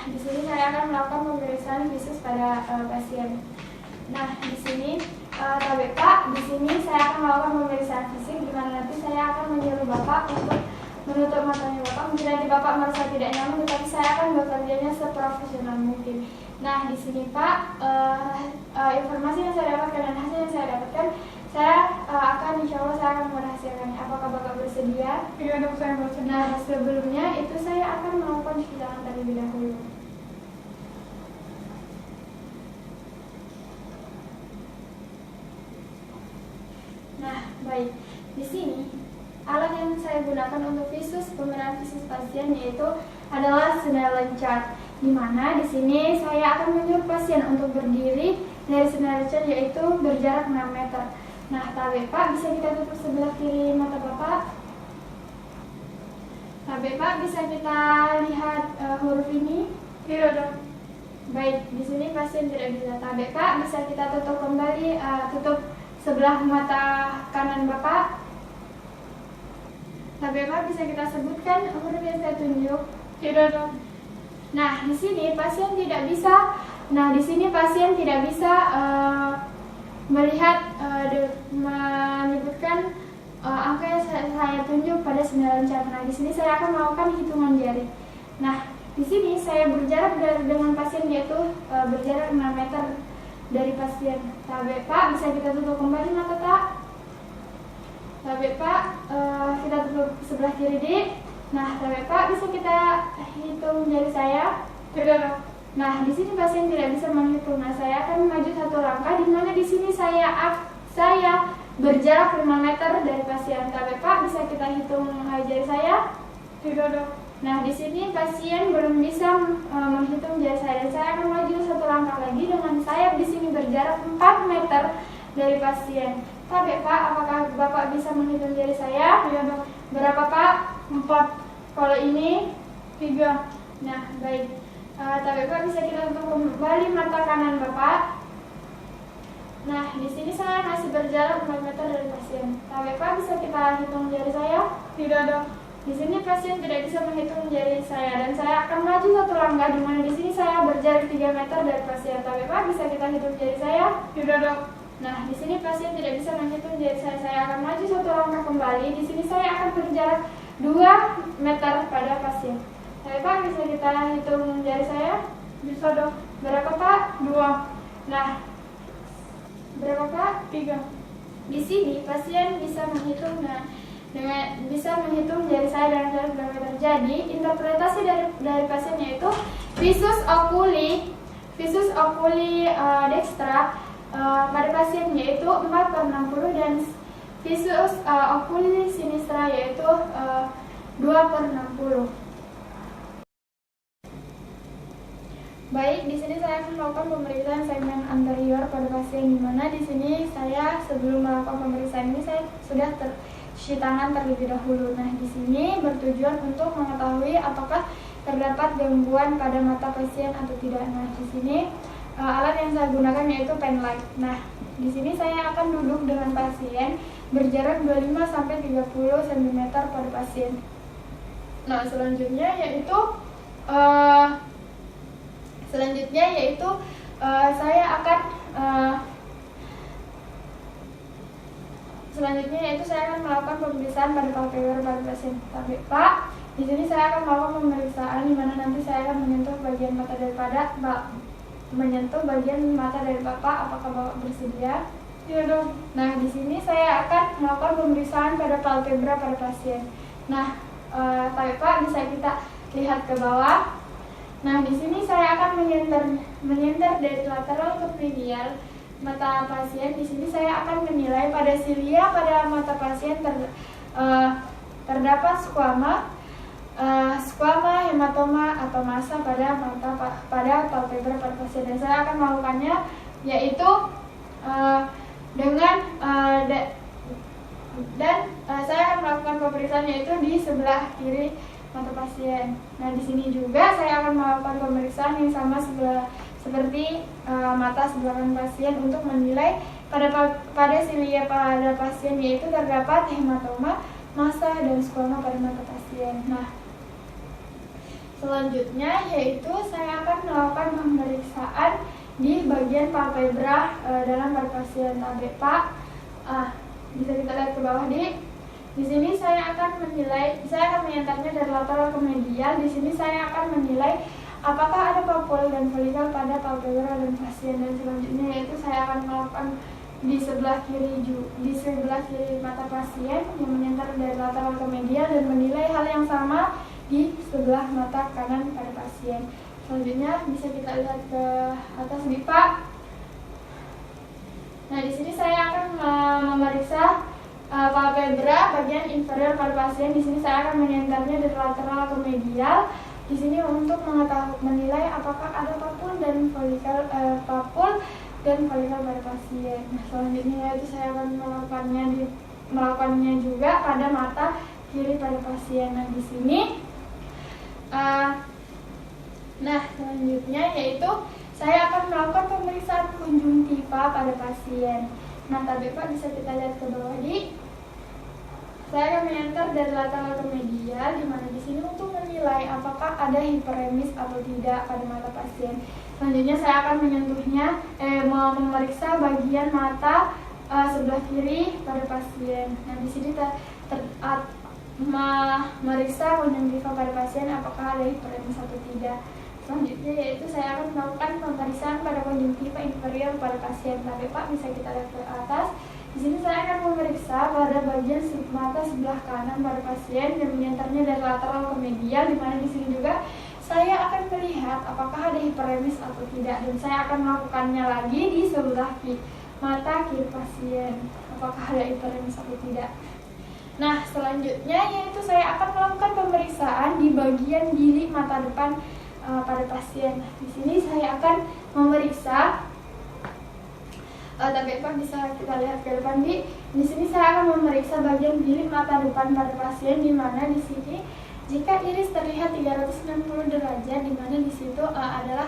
di sini saya akan melakukan pemeriksaan visus pada pasien. Nah, di sini Pak, di sini saya akan melakukan pemeriksaan fisik, di mana nanti saya akan menyuruh Bapak untuk menutup matanya Bapak. Mungkin nanti Bapak merasa tidak nyaman, tetapi saya akan bekerjanya seprofesional mungkin. Nah, di sini Pak, informasi yang saya dapatkan dan hasil yang saya dapatkan, saya insya Allah saya akan merahasiakannya. Apakah Bapak bersedia? Iya dok, saya bersedia. Nah, sebelumnya itu saya akan melakukan cuci tangan terlebih dahulu. Nah, baik. Di sini alat yang saya gunakan untuk pemeriksaan visus pasien yaitu adalah Snellen chart, di mana di sini saya akan menyuruh pasien untuk berdiri dari Snellen chart yaitu berjarak 6 meter. Nah, Pak, bisa kita tutup sebelah kiri mata Bapak. Pak, bisa kita lihat huruf ini? Iya dok. Baik, di sini pasien tidak bisa. Pak, bisa kita tutup kembali, tutup sebelah mata kanan Bapak. Pak, bisa kita sebutkan huruf yang saya tunjuk? Tidak dok. Nah, di sini pasien tidak bisa. Melihat menyebutkan angka yang saya tunjuk pada Snellen chart. Nah, di sini saya akan melakukan hitungan jari. Nah, di sini saya berjarak dengan pasien yaitu berjarak 6 meter dari pasien. Pak, bisa kita tutup kembali mata Pak. Pak, kita tutup sebelah kiri dik. Nah, Pak, bisa kita hitung jari saya? Tidak dok. Nah, di sini pasien tidak bisa menghitung. Nah, saya akan maju satu langkah, di mana di sini saya berjarak 5 meter dari pasien. Pak, bisa kita hitung jari saya? Tidak dok. Nah, di sini pasien belum bisa menghitung jari saya, dan saya akan maju satu langkah lagi dengan saya di sini berjarak 4 meter dari pasien. Pak, apakah Bapak bisa menghitung jari saya? Iya dok. Berapa Pak? 4. Kalau ini 3. Nah, baik. Pak, bisa kita tutup kembali mata kanan Bapak. Nah, di sini saya masih berjarak 4 meter dari pasien. Pak, bisa kita hitung jari saya? Tidak dok. Di sini pasien tidak bisa menghitung jari saya, dan saya akan maju satu langkah, di mana di sini saya berjarak 3 meter dari pasien. Pak, bisa kita hitung jari saya? Tidak dok. Nah, di sini pasien tidak bisa menghitung jari saya. Saya akan maju satu langkah kembali. Di sini saya akan berjarak 2 meter pada pasien. Pak, bisa kita hitung jari saya? Bisa dok. Berapa Pak? 2. Nah, berapa Pak? 3. Di sini pasien bisa menghitung bisa menghitung jari saya dalam jarak 2 meter. Jadi, interpretasi dari pasien yaitu visus oculi dextra pada pasien yaitu 4/60 dan visus oculi sinistra yaitu 2/60. Baik, di sini saya akan melakukan pemeriksaan segmen anterior pada pasien, di mana di sini saya sebelum melakukan pemeriksaan ini saya sudah cuci tangan terlebih dahulu. Nah, di sini bertujuan untuk mengetahui apakah terdapat gangguan pada mata pasien atau tidak. Nah, di sini alat yang saya gunakan yaitu pen light. Nah, di sini saya akan duduk dengan pasien berjarak 25 sampai 30 cm pada pasien. Nah, selanjutnya yaitu saya akan melakukan pemeriksaan pada palpebra pada pasien. Pak, di sini saya akan melakukan pemeriksaan di mana nanti saya akan menyentuh bagian mata dari Bapak. Apakah Bapak bersedia? Iya dok. Nah, di sini saya akan melakukan pemeriksaan pada palpebra pada pasien. Nah, Pak, bisa kita lihat ke bawah. Nah, di sini saya akan menyenter dari lateral ke medial mata pasien. Di sini saya akan menilai pada silia pada mata pasien terdapat squama, hematoma atau massa pada palpebra pada pasien. Dan saya akan melakukannya yaitu saya akan melakukan pemeriksaan yaitu di sebelah kiri mata pasien. Nah, di sini juga saya akan melakukan pemeriksaan yang sama seperti mata sebelah kanan pasien untuk menilai pada silia pada pasien yaitu terdapat hematoma, massa dan squama pada mata pasien. Nah, Selanjutnya yaitu saya akan melakukan pemeriksaan di bagian palpebra dalam pada pasien TB, Pak. Bisa kita lihat ke bawah di sini saya akan menyentarnya dari lateral ke medial. Di sini saya akan menilai apakah ada papul dan folikel pada palpebra dan pasien, dan selanjutnya yaitu saya akan melakukan di sebelah kiri mata pasien yang menyentar dari lateral ke medial dan menilai hal yang sama di sebelah mata kanan pada pasien. Selanjutnya bisa kita lihat ke atas Pak. Nah, di sini saya akan memeriksa palpebra bagian inferior pada pasien. Di sini saya akan menyentarnya dari lateral ke medial. Di sini untuk menilai apakah ada papul dan folikel pada pasien. Nah, selanjutnya yaitu saya akan melakukannya juga pada mata kiri pada pasien. Nah, di sini selanjutnya yaitu saya akan melakukan pemeriksaan konjungtiva pada pasien. Nah, tadi Pak bisa kita lihat ke bawah saya akan menyentar dari lateral ke medial, di mana di sini untuk menilai apakah ada hiperemis atau tidak pada mata pasien. Selanjutnya saya akan memeriksa bagian mata sebelah kiri pada pasien. Nah, di sini memeriksa konjungtiva pada pasien apakah ada hiperemis atau tidak. Selanjutnya yaitu saya akan melakukan pemeriksaan pada konjungtiva inferior pada pasien. Tapi Pak bisa kita lihat ke atas. Di sini saya akan memeriksa pada bagian mata sebelah kanan pada pasien dan menyentarnya dari lateral ke medial, di mana di sini juga saya akan melihat apakah ada hiperemis atau tidak, dan saya akan melakukannya lagi di sebelah mata kiri pasien apakah ada hiperemis atau tidak. Nah, selanjutnya yaitu saya akan melakukan pemeriksaan di bagian bilik mata depan pada pasien. Di sini saya akan memeriksa tapi Pak bisa kita lihat ke depan di sini saya akan memeriksa bagian bilik mata depan pada pasien, di mana di sini jika iris terlihat 360 derajat, di mana di situ adalah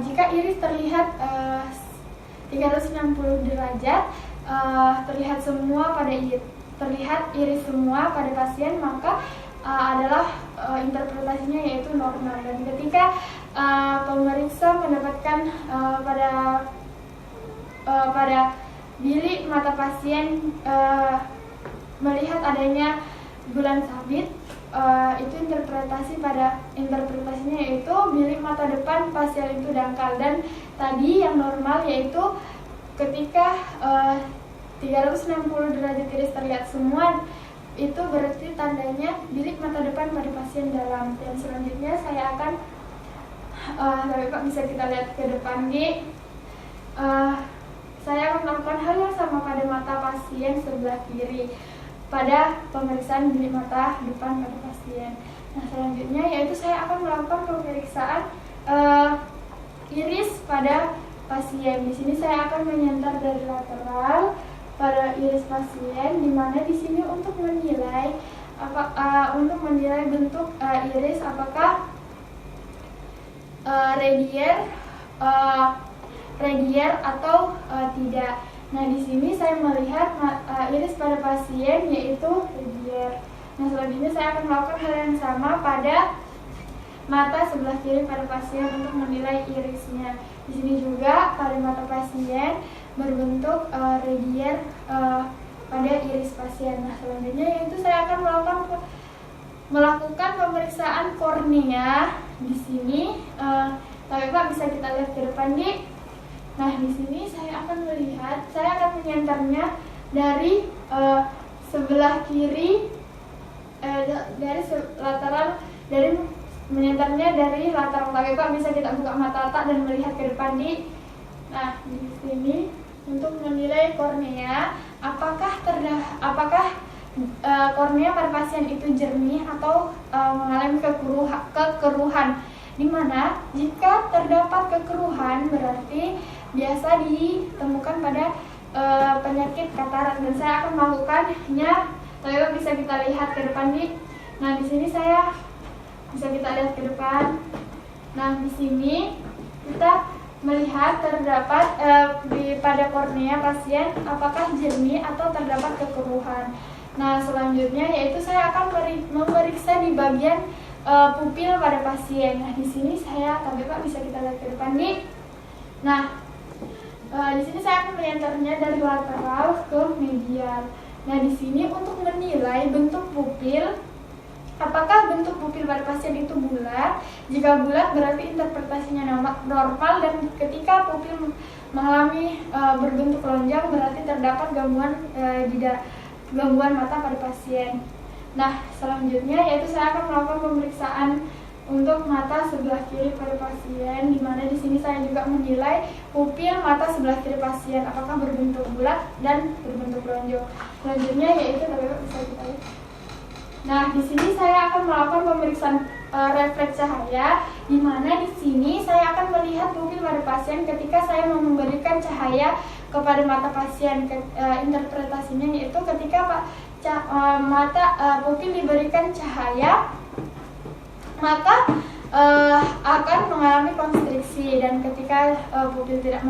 jika iris terlihat 360 derajat terlihat iris semua pada pasien, maka adalah interpretasinya yaitu normal. Dan ketika pemeriksa mendapatkan pada bilik mata pasien melihat adanya bulan sabit, itu interpretasinya yaitu bilik mata depan pasien itu dangkal. Dan tadi yang normal yaitu ketika 360 derajat iris terlihat semua, itu berarti tandanya bilik mata depan pada pasien dalam. Dan selanjutnya saya akan Pak bisa kita lihat ke depan saya akan melakukan hal yang sama pada mata pasien sebelah kiri pada pemeriksaan bilik mata depan pada pasien. Nah, selanjutnya yaitu saya akan melakukan pemeriksaan iris pada pasien. Di sini saya akan menyentar dari lateral pada iris pasien, di mana di sini untuk menilai bentuk iris apakah radier atau tidak. Nah, di sini saya melihat iris pada pasien yaitu radier. Nah, selanjutnya saya akan melakukan hal yang sama pada mata sebelah kiri pada pasien untuk menilai irisnya. Di sini juga pada mata pasien berbentuk radier pada iris pasien. Nah, selanjutnya yaitu saya akan melakukan pemeriksaan kornea. Di sini Pak bisa kita lihat ke depan Nah, di sini saya akan menyentarnya dari sebelah kiri menyentarnya dari lateral. Pak bisa kita buka mata dan melihat ke depan Nah, di sini untuk menilai kornea apakah kornea pada pasien itu jernih atau mengalami kekeruhan, di mana jika terdapat kekeruhan berarti biasa ditemukan pada penyakit katarak, dan saya akan melakukannya. Lalu bisa kita lihat ke depan Nah, di sini saya bisa kita lihat ke depan. Nah, di sini kita melihat terdapat pada kornea pasien apakah jernih atau terdapat kekeruhan. Nah, selanjutnya yaitu saya akan memeriksa di bagian pupil pada pasien. Nah, di sini saya, tapi Pak bisa kita lihat ke depan nih. Nah, di sini saya akan menyenternya dari lateral ke medial. Nah, di sini untuk menilai bentuk pupil, apakah bentuk pupil pada pasien itu bulat? Jika bulat berarti interpretasinya normal, dan ketika pupil mengalami berbentuk lonjang berarti terdapat gangguan mata pada pasien. Nah, selanjutnya yaitu saya akan melakukan pemeriksaan untuk mata sebelah kiri pada pasien, di mana di sini saya juga menilai pupil mata sebelah kiri pasien apakah berbentuk bulat dan berbentuk lonjong. Selanjutnya yaitu bisa kita lihat. Nah, di sini saya akan melakukan pemeriksaan refleks cahaya, di mana di sini saya akan melihat pupil pada pasien ketika saya memberikan cahaya kepada mata pasien. Interpretasinya yaitu ketika pupil diberikan cahaya, maka akan mengalami konstriksi, dan ketika pupil tidak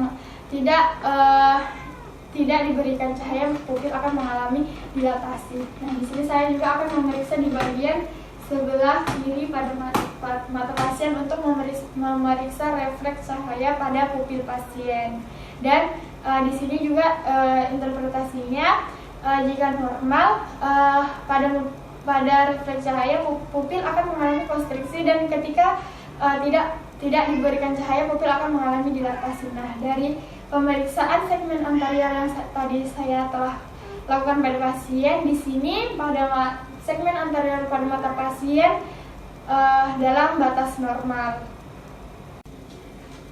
diberikan cahaya, pupil akan mengalami dilatasi. Nah, di sini saya juga akan memeriksa di bagian sebelah kiri pada mata pasien untuk memeriksa refleks cahaya pada pupil pasien. Dan di sini juga interpretasinya jika normal pada refleks cahaya pupil akan mengalami konstriksi, dan ketika tidak diberikan cahaya pupil akan mengalami dilatasi. Nah, dari pemeriksaan segmen anterior yang tadi saya telah lakukan pada pasien, di sini pada segmen anterior pada mata pasien dalam batas normal.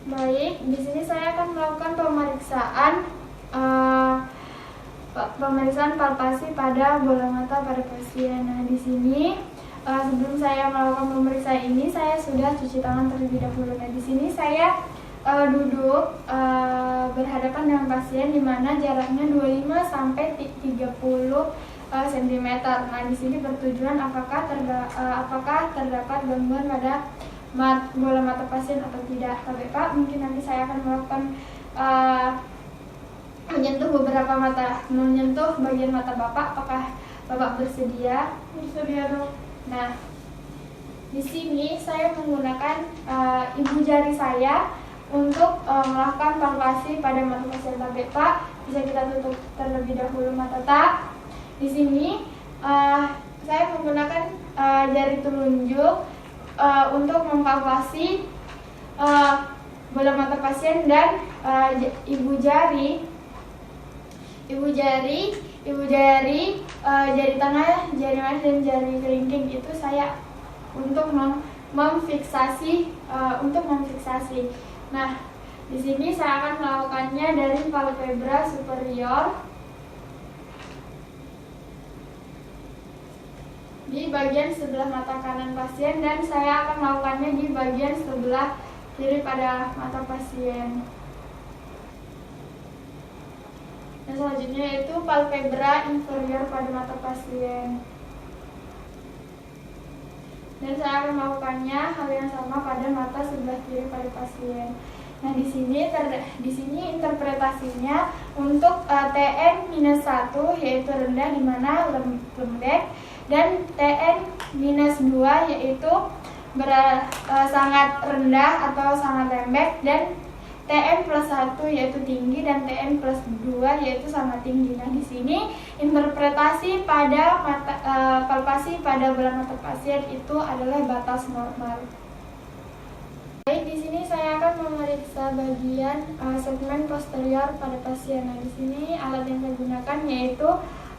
Baik, di sini saya akan melakukan pemeriksaan palpasi pada bola mata pada pasien. Nah, di sini sebelum saya melakukan pemeriksaan ini saya sudah cuci tangan terlebih dahulu. Nah, di sini saya duduk berhadapan dengan pasien, di mana jaraknya 25 sampai 30 cm. Nah, di sini bertujuan apakah terdapat gangguan pada bola mata pasien atau tidak. Tapi Pak, mungkin nanti saya akan melakukan menyentuh bagian mata Bapak. Apakah Bapak bersedia? Bersedia, Dok. Nah, di sini saya menggunakan ibu jari saya untuk melakukan palpasi pada mata pasien. Tapi Pak, bisa kita tutup terlebih dahulu mata tak. Di sini saya menggunakan jari telunjuk untuk mempalpasi bola mata pasien, dan ibu jari jari tengah, jari manis, dan jari kelingking itu saya untuk memfiksasi. Nah, di sini saya akan melakukannya dari palpebra superior di bagian sebelah mata kanan pasien, dan saya akan melakukannya di bagian sebelah kiri pada mata pasien. Dan selanjutnya yaitu palpebra inferior pada mata pasien. Dan saya akan melakukannya hal yang sama pada mata sebelah kiri pada pasien. Nah, di sini interpretasinya untuk TN-1 yaitu rendah, di mana lembek, dan TN-2 yaitu sangat rendah atau sangat lembek, dan TN+1 yaitu tinggi, dan TN+2 yaitu sangat tinggi. Nah, di sini interpretasi pada palpasi pada bola mata pasien itu adalah batas normal. Baik, di sini saya akan memeriksa bagian segmen posterior pada pasien. Nah, di sini alat yang saya gunakan yaitu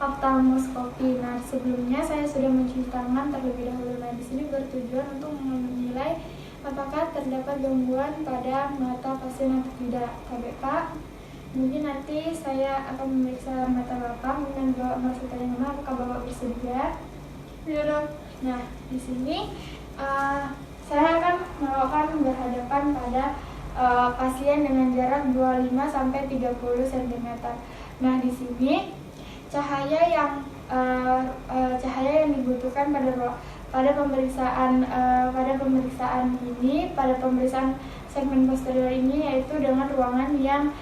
oftalmoskopi. Nah, sebelumnya saya sudah mencuci tangan terlebih dahulu. Nah, di sini bertujuan untuk menilai apakah terdapat gangguan pada mata pasien atau tidak. Tapi Pak, mungkin nanti saya akan memeriksa mata Bapak, mungkin Bapak merasa tanya, apakah Bapak bersedia? Iya, Dok. Nah, di sini saya akan melakukan berhadapan pada pasien dengan jarak 25 sampai 30 cm. Nah, di sini cahaya yang dibutuhkan pada pemeriksaan segmen posterior ini yaitu dengan ruangan yang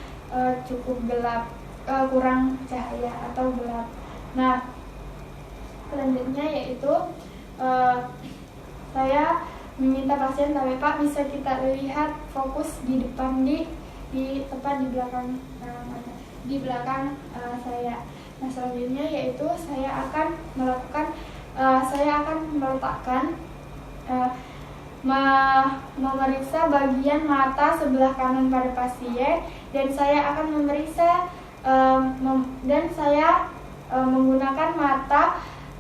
cukup gelap, kurang cahaya atau gelap. Nah, Selanjutnya yaitu saya meminta pasien tapi Pak bisa kita lihat fokus di depan di tepat di belakang saya. Nah selanjutnya yaitu saya akan meletakkan memeriksa bagian mata sebelah kanan pada pasien dan saya akan memeriksa menggunakan mata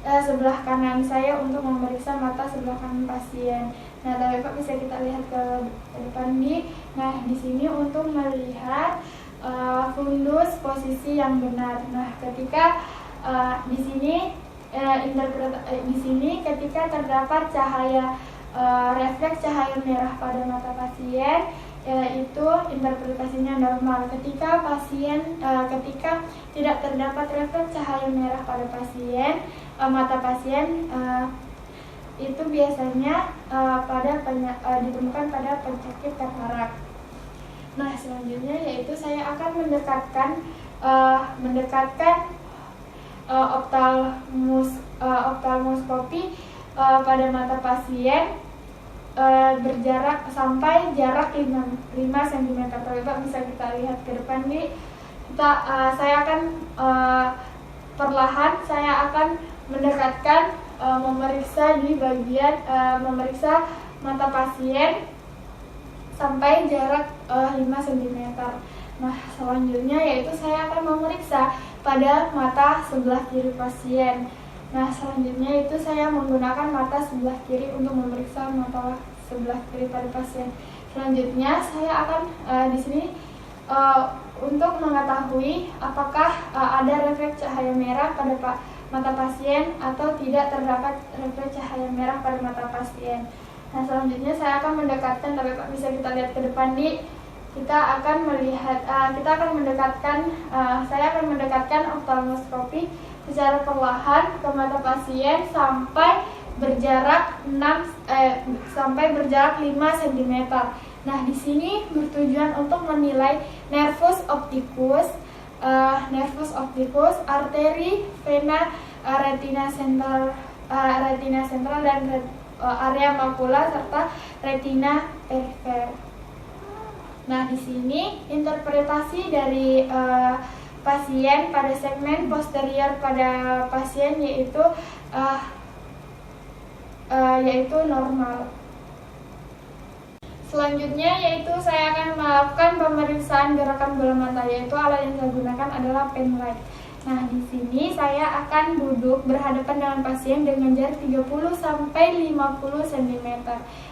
sebelah kanan saya untuk memeriksa mata sebelah kanan pasien. Nah, tapi Pak bisa kita lihat ke depan Nah, di sini untuk melihat fundus posisi yang benar. Nah, ketika di sini ketika terdapat refleks cahaya merah pada mata pasien, itu interpretasinya normal. Ketika tidak terdapat refleks cahaya merah pada mata pasien, itu biasanya ditemukan pada penyakit katarak. Nah selanjutnya yaitu saya akan mendekatkan oftalmoskopi pada mata pasien berjarak sampai jarak 5 cm. Coba bisa kita lihat ke depan saya akan perlahan mendekatkan memeriksa mata pasien sampai jarak 5 cm. Nah selanjutnya yaitu saya akan memeriksa pada mata sebelah kiri pasien. Nah selanjutnya itu saya menggunakan mata sebelah kiri untuk memeriksa mata sebelah kiri pada pasien. Selanjutnya saya akan di sini untuk mengetahui apakah ada refleks cahaya merah pada mata pasien atau tidak terdapat refleks cahaya merah pada mata pasien. Nah selanjutnya saya akan mendekatkan, tapi Pak bisa kita lihat ke depan saya akan mendekatkan oftalmoskopi secara perlahan ke mata pasien sampai berjarak 5 cm. Nah, di sini bertujuan untuk menilai nervus opticus, arteri, vena, retina sentral dan area makula serta retina perifer. Nah, di sini interpretasi dari pasien pada segmen posterior pada pasien yaitu normal. Selanjutnya yaitu saya akan melakukan pemeriksaan gerakan bola mata, yaitu alat yang saya gunakan adalah pen light. Nah, di sini saya akan duduk berhadapan dengan pasien dengan jarak 30 sampai 50 cm.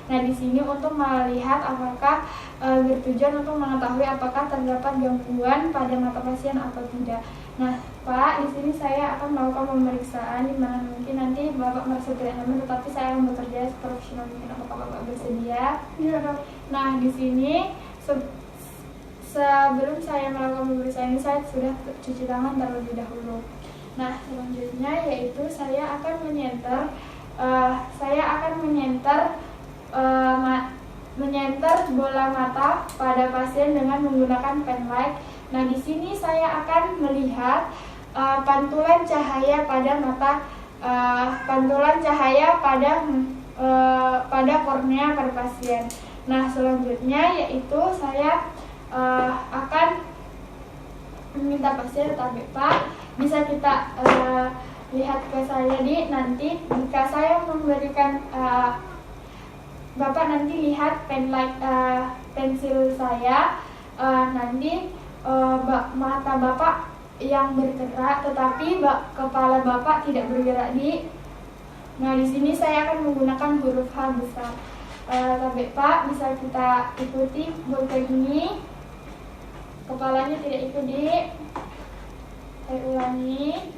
Nah, di sini untuk melihat apakah bertujuan untuk mengetahui apakah terdapat gangguan pada mata pasien atau tidak. Nah, Pak, di sini saya akan melakukan pemeriksaan di mana mungkin nanti Bapak merasa tidak nyaman, tetapi saya akan bekerja seprofesional mungkin. Apakah Bapak bersedia? Iya, Dok. Nah, di sini sebelum saya melakukan pemeriksaan ini saya sudah cuci tangan terlebih dahulu. Nah, selanjutnya yaitu saya akan menyenter bola mata pada pasien dengan menggunakan pen light. Nah, di sini saya akan melihat pantulan cahaya pada kornea pada pasien. Nah, selanjutnya yaitu saya akan meminta pasien, tapi Pak bisa kita lihat ke saya nanti jika saya memberikan Bapak nanti lihat pen light pensil saya nanti mata Bapak yang bergerak, tetapi kepala Bapak tidak bergerak Nah, di sini saya akan menggunakan huruf H besar. Tapi Pak bisa kita ikuti bolpen ini. Kepalanya tidak ikut saya ulangi.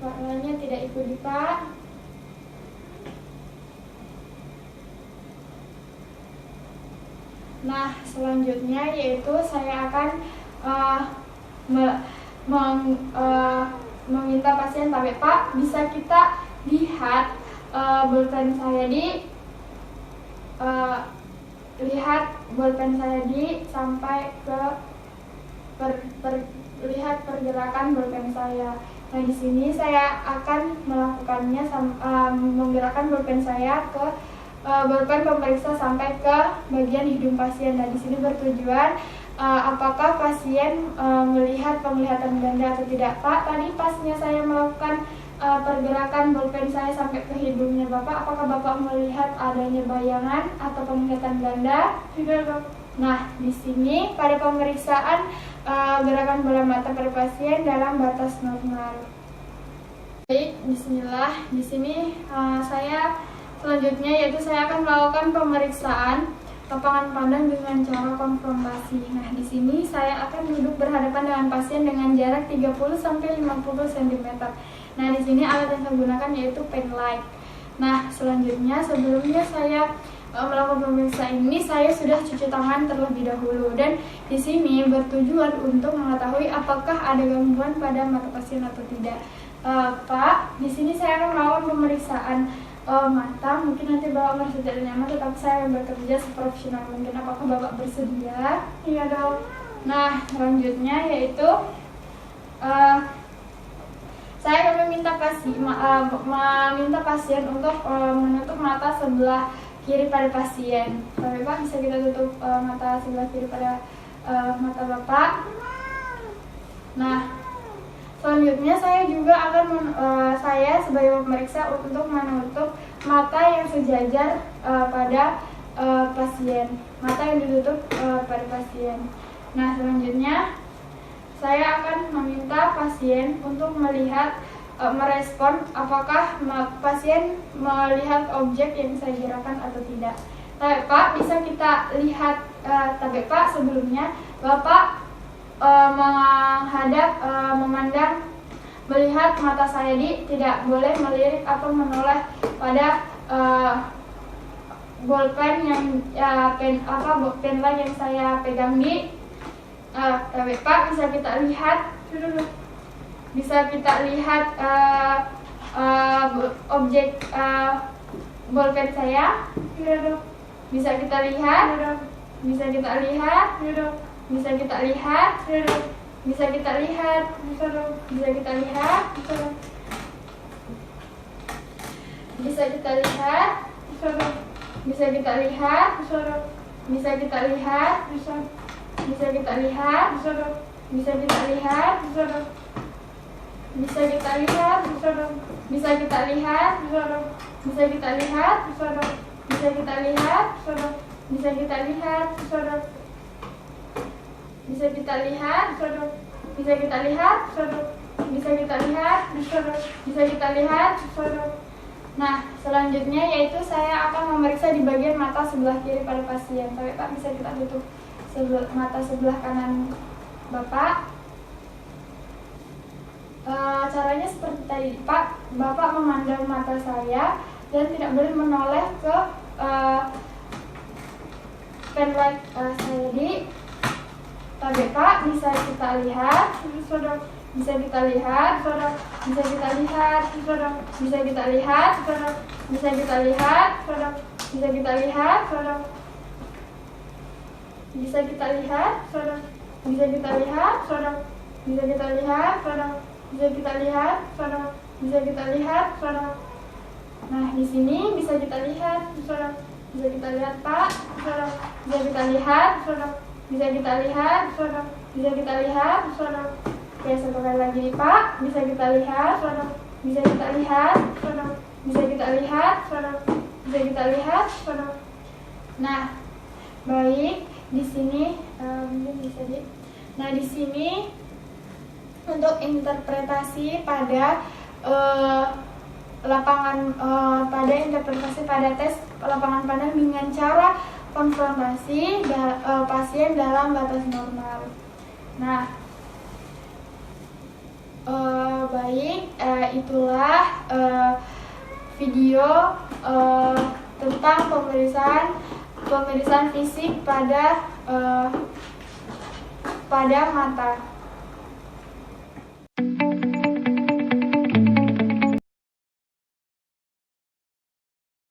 Kepalanya tidak ikut Pak. Nah, selanjutnya yaitu saya akan meminta pasien, tapi Pak bisa kita lihat bolpen saya sampai ke lihat pergerakan bolpen saya. Nah, di sini saya akan melakukannya menggerakkan bolpen saya ke bolpen pemeriksa sampai ke bagian hidung pasien. Nah, di sini bertujuan apakah pasien melihat penglihatan ganda atau tidak. Pak, tadi pasnya saya melakukan pergerakan bolpen saya sampai ke hidungnya Bapak, apakah Bapak melihat adanya bayangan atau penglihatan ganda? Tidak, Dok. Nah, di sini pada pemeriksaan gerakan bola mata pada pasien dalam batas normal. Baik, bismillah. Di sini saya selanjutnya yaitu saya akan melakukan pemeriksaan lapangan pandang dengan cara konfrontasi. Nah, di sini saya akan duduk berhadapan dengan pasien dengan jarak 30 sampai 50 cm. Nah, di sini alat yang saya gunakan yaitu pen light. Nah, selanjutnya sebelumnya saya melakukan pemeriksaan ini saya sudah cuci tangan terlebih dahulu, dan di sini bertujuan untuk mengetahui apakah ada gangguan pada mata pasien atau tidak. Pak, di sini saya akan melakukan pemeriksaan mata. Mungkin nanti Bapak merasa tidak nyaman, tetapi saya akan bekerja seprofesional mungkin. Apakah Bapak bersedia? Iya, Dok. Nah, selanjutnya yaitu saya akan meminta pasien untuk menutup mata sebelah kiri pada pasien. Bapak bisa kita tutup mata sebelah kiri pada mata Bapak. Nah, selanjutnya saya juga akan saya sebagai pemeriksa untuk menutup mata yang sejajar pada pasien, mata yang ditutup pada pasien. Nah, selanjutnya saya akan meminta pasien untuk melihat merespon apakah pasien melihat objek yang saya gerakkan atau tidak. Tapi Pak, bisa kita lihat, tapi Pak sebelumnya Bapak menghadap, memandang, melihat mata saya tidak boleh melirik atau menoleh pada bolpen yang pen light yang saya pegang di tapi Pak, bisa kita lihat objek bolpen saya. Iya, Dok. Bisa kita lihat. Iya, Dok. Bisa kita lihat. Iya, Dok. Bisa kita lihat. Iya, Dok. Bisa kita lihat. Bisa, Dok. Bisa kita lihat. Bisa, Dok. Bisa kita lihat. Bisa, Dok. Bisa kita lihat. Bisa, Dok. Bisa kita lihat. Bisa. Bisa kita lihat. Bisa, Dok. Bisa kita lihat. Bisa, Dok. Bisa kita lihat. Bisa, Dok. Bisa kita lihat. Bisa, Dok. Bisa kita lihat. Bisa, Dok. Bisa kita lihat. Bisa, Dok. Bisa kita lihat. Bisa, Dok. Bisa kita lihat. Bisa, Dok. Bisa kita lihat. Bisa, Dok. Bisa kita lihat. Bisa, Dok. Bisa kita lihat. Bisa, Dok. Nah, selanjutnya yaitu saya akan memeriksa di bagian mata sebelah kiri pada pasien. Tapi Pak, bisa kita tutup mata sebelah kanan Bapak. Caranya seperti tadi, Pak. Bapak memandang mata saya dan tidak boleh menoleh ke pen light saya di tablet. Pak, bisa kita lihat. Bisa, Dok. Bisa kita lihat. Bisa, Dok. Bisa kita lihat. Bisa, Dok. Bisa kita lihat. Bisa, Dok. Bisa kita lihat. Bisa, Dok. Bisa kita lihat. Bisa, Dok. Bisa kita lihat. Bisa, Dok. Bisa kita lihat. Bisa, Dok. Bisa kita lihat. Bisa, Dok. Bisa kita lihat. Bisa, Dok. Bisa kita lihat. Bisa, Dok. Nah, di sini bisa kita lihat. Bisa, Dok. Bisa kita lihat, Pak. Bisa, Dok. Bisa kita lihat. Bisa, Dok. Bisa kita lihat. Bisa, Dok. Bisa kita lihat. Bisa, Dok. Oke, satu kali lagi, Pak. Bisa kita lihat. Bisa, Dok. Bisa kita lihat. Bisa, Dok. Bisa kita lihat. Bisa, Dok. Bisa kita lihat. Bisa, Dok. Nah, baik. Di sini mungkin bisa di. Nah, di sini untuk interpretasi pada tes lapangan pandang dengan cara konfrontasi pasien dalam batas normal. Nah, baik, itulah video tentang pemeriksaan fisik pada mata.